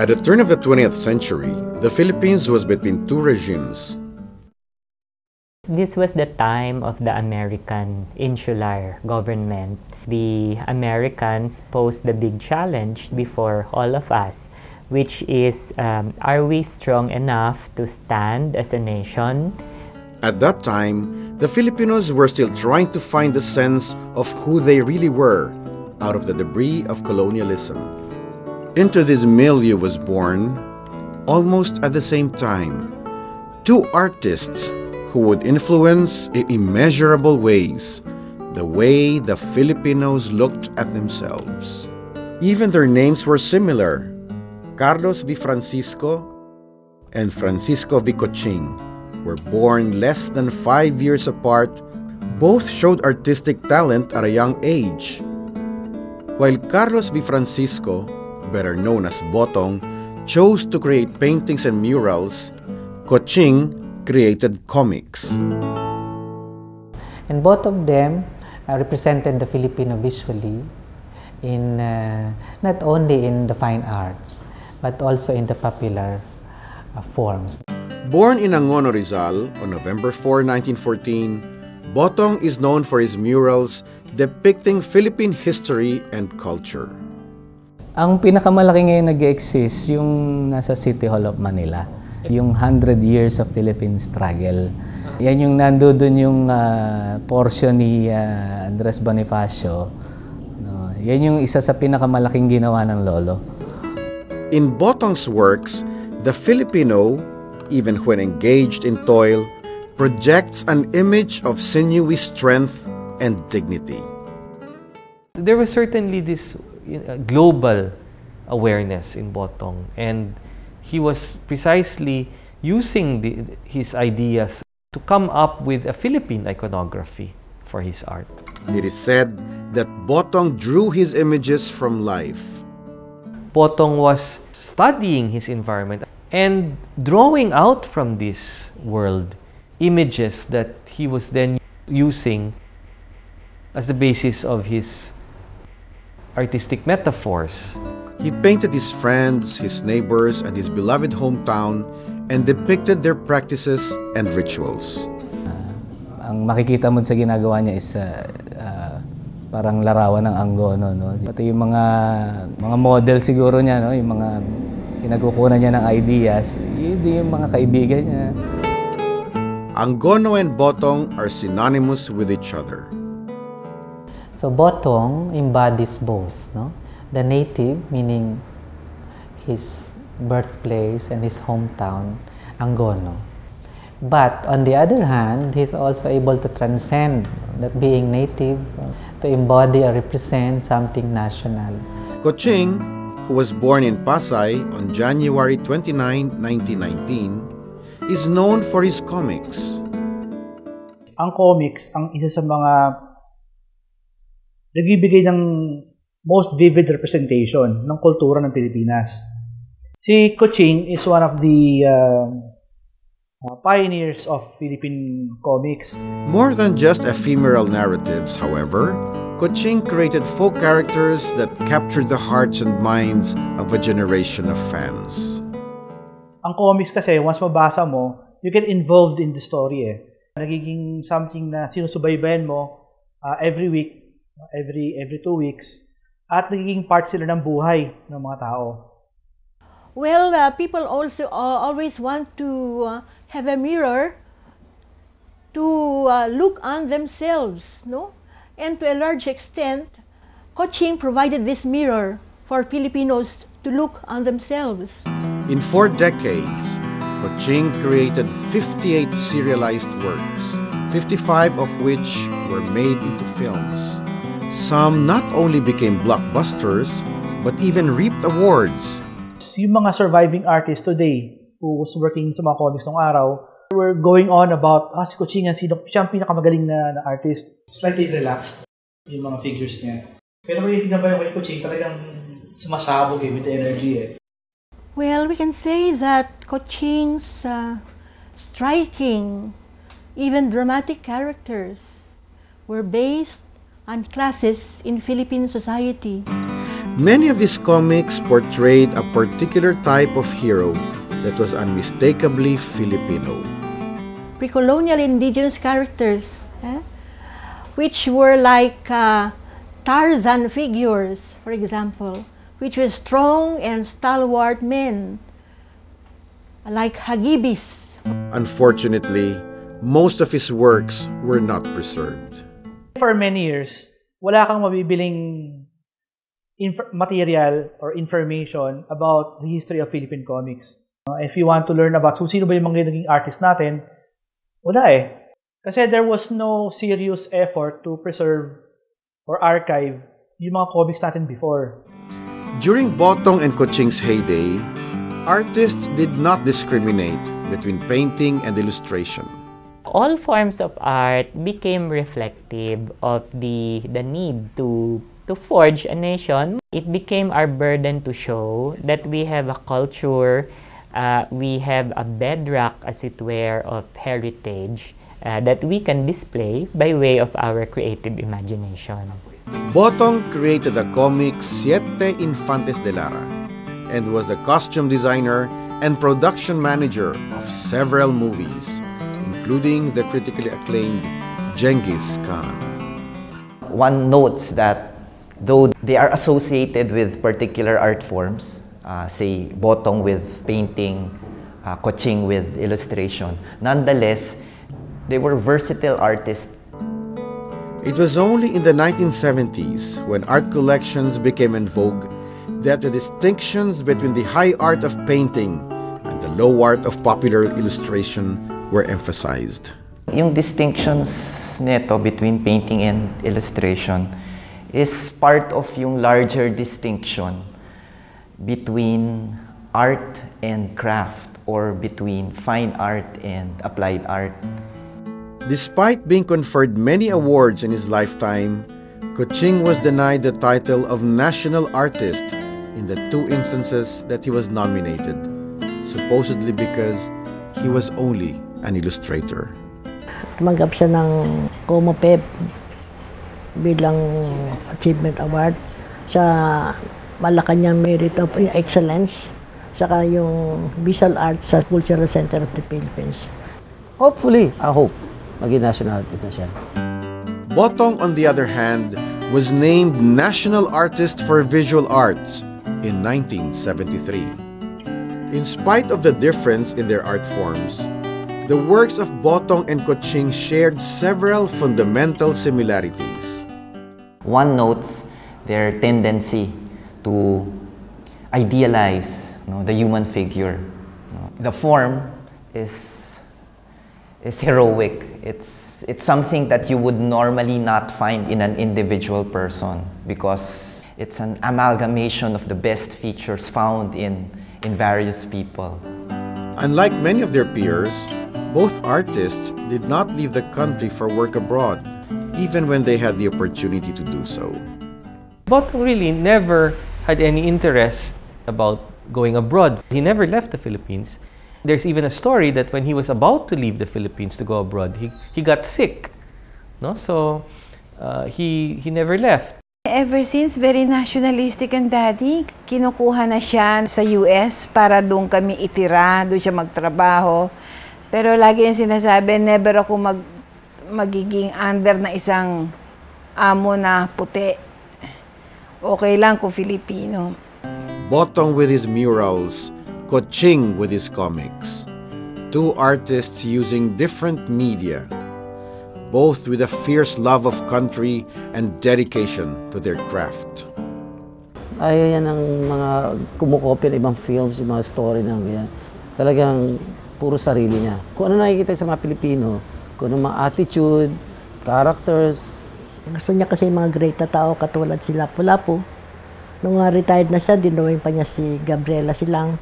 At the turn of the 20th century, the Philippines was between two regimes. This was the time of the American insular government. The Americans posed the big challenge before all of us, which is, are we strong enough to stand as a nation? At that time, the Filipinos were still trying to find a sense of who they really were out of the debris of colonialism. Into this milieu was born, almost at the same time, two artists who would influence in immeasurable ways the way the Filipinos looked at themselves. Even their names were similar. Carlos V. Francisco and Francisco V. Coching were born less than 5 years apart. Both showed artistic talent at a young age. While Carlos V. Francisco, better known as Botong, chose to create paintings and murals, Coching created comics. And both of them represented the Filipino visually in not only in the fine arts but also in the popular forms. Born in Angono, Rizal on November 4, 1914, Botong is known for his murals depicting Philippine history and culture. Ang pinakamalaki ngayon nag-exist yung nasa City Hall of Manila. Yung 100 years of Philippine struggle. Yan yung nandoon yung portion ni Andres Bonifacio. No, yan yung isa sa pinakamalaking ginawa ng lolo. In Botong's works, the Filipino, even when engaged in toil, projects an image of sinewy strength and dignity. There was certainly this global awareness in Botong, and he was precisely using his ideas to come up with a Philippine iconography for his art. It is said that Botong drew his images from life. Botong was studying his environment and drawing out from this world images that he was then using as the basis of his artistic metaphors. He painted his friends, his neighbors, and his beloved hometown and depicted their practices and rituals. Ang makikita mo sa ginagawa niya is parang larawan ng Angono, no? Pati yung mga model siguro niya, no? Yung mga pinagkukunan niya ng ideas, yun yung mga kaibigan niya. Angono and Botong are synonymous with each other. So Botong embodies both, no? The native, meaning his birthplace and his hometown, Angono. But on the other hand, he's also able to transcend that being native, to embody or represent something national. Coching, who was born in Pasay on January 29, 1919, is known for his comics. Ang comics ang isa sa mga nagbibigay ng most vivid representation ng kultura ng Pilipinas. Si Coching is one of the pioneers of Philippine comics. More than just ephemeral narratives, however, Coching created folk characters that captured the hearts and minds of a generation of fans. Ang comics kasi, once mabasa mo, you get involved in the story. Nagiging something na sinusubaybayan mo every week, every 2 weeks, at nagiging part sila ng buhay ng mga tao. Well, people also always want to have a mirror to look on themselves, no? And to a large extent, Coching provided this mirror for Filipinos to look on themselves. In 4 decades, Coching created 58 serialized works, 55 of which were made into films. Some not only became blockbusters, but even reaped awards. Yung mga surviving artists today who was working sa mga comics nung araw, were going on about, si Coching siya ang pinakamagaling na artist. Slightly relaxed yung mga figures niya. Pero kung yung ba yung kay Coching, talagang sumasabog with the energy . Well, we can say that Coching's striking, even dramatic characters were based on classes in Philippine society. Many of these comics portrayed a particular type of hero that was unmistakably Filipino. Pre-colonial indigenous characters, which were like Tarzan figures, for example, which were strong and stalwart men, like Hagibis. Unfortunately, most of his works were not preserved. For many years, wala kang mabibiling material or information about the history of Philippine comics. If you want to learn about sino ba yung mga naging artist natin, wala eh. Kasi there was no serious effort to preserve or archive yung mga comics natin before. During Botong and Coching's heyday, artists did not discriminate between painting and illustration. All forms of art became reflective of the need to forge a nation. It became our burden to show that we have a culture, we have a bedrock, as it were, of heritage that we can display by way of our creative imagination. Botong created the comic Siete Infantes de Lara and was the costume designer and production manager of several movies, including the critically acclaimed Genghis Khan. One notes that though they are associated with particular art forms, say Botong with painting, Coching with illustration, nonetheless, they were versatile artists. It was only in the 1970s, when art collections became in vogue, that the distinctions between the high art of painting and the low art of popular illustration were emphasized. Yung distinctions neto between painting and illustration is part of yung larger distinction between art and craft, or between fine art and applied art. Despite being conferred many awards in his lifetime, Coching was denied the title of National Artist in the 2 instances that he was nominated, supposedly because he was only an illustrator. Tumanggap siya ng Comopep bilang Achievement Award sa Malacanang Merit of Excellence, saka yung Visual Arts sa Cultural Center of the Philippines. Hopefully, I hope, maging national artist na siya. Botong, on the other hand, was named National Artist for Visual Arts in 1973. In spite of the difference in their art forms, the works of Botong and Coching shared several fundamental similarities. One notes their tendency to idealize the human figure. The form is heroic. It's something that you would normally not find in an individual person, because it's an amalgamation of the best features found in various people. Unlike many of their peers, both artists did not leave the country for work abroad, even when they had the opportunity to do so. Botong really never had any interest about going abroad. He never left the Philippines. There's even a story that when he was about to leave the Philippines to go abroad, he got sick. No? So he never left. Ever since, very nationalistic ang daddy. Kinukuha na siya sa US para doon kami itira, doon siya magtrabaho. Pero lagi yung sinasabi, never ako magiging under na isang amo na puti. Okay lang kung Filipino. Botong with his murals, Coching with his comics. 2 artists using different media, both with a fierce love of country and dedication to their craft. Ayaw yan ng mga kumukopya ng ibang films, yung mga story ng ganyan. Talagang puro sarili niya. Kung ano nakikita sa mga Pilipino, kung ano mga attitude, characters. Gusto niya kasi yung mga great na tao katulad si Lapu-Lapu. Nung retired na siya, dinawin pa niya si Gabriela Silang.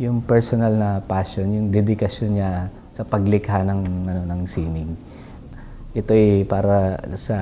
Yung personal na passion, yung dedikasyon niya sa paglikha ng sining. Ito ay para sa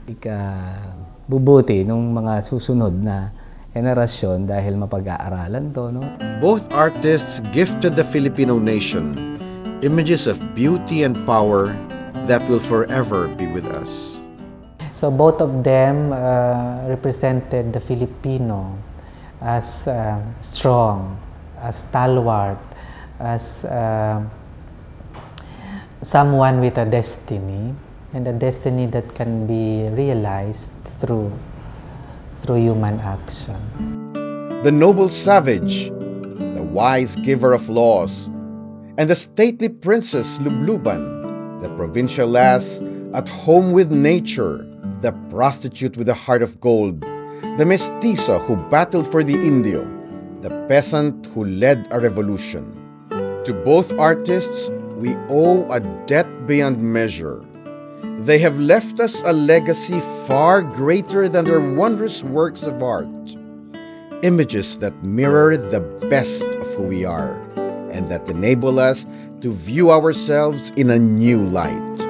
ikabubuti ng mga susunod na henerasyon dahil mapag-aaralan to, no? Both artists gifted the Filipino nation images of beauty and power that will forever be with us. So both of them represented the Filipino as strong, as stalwart, as someone with a destiny, and a destiny that can be realized through human action. The noble savage, the wise giver of laws, and the stately princess Lubluban, the provincial lass at home with nature, the prostitute with a heart of gold, the mestizo who battled for the Indio, the peasant who led a revolution. To both artists, we owe a debt beyond measure. They have left us a legacy far greater than their wondrous works of art. Images that mirror the best of who we are, and that enable us to view ourselves in a new light.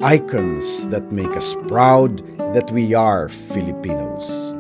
Icons that make us proud that we are Filipinos.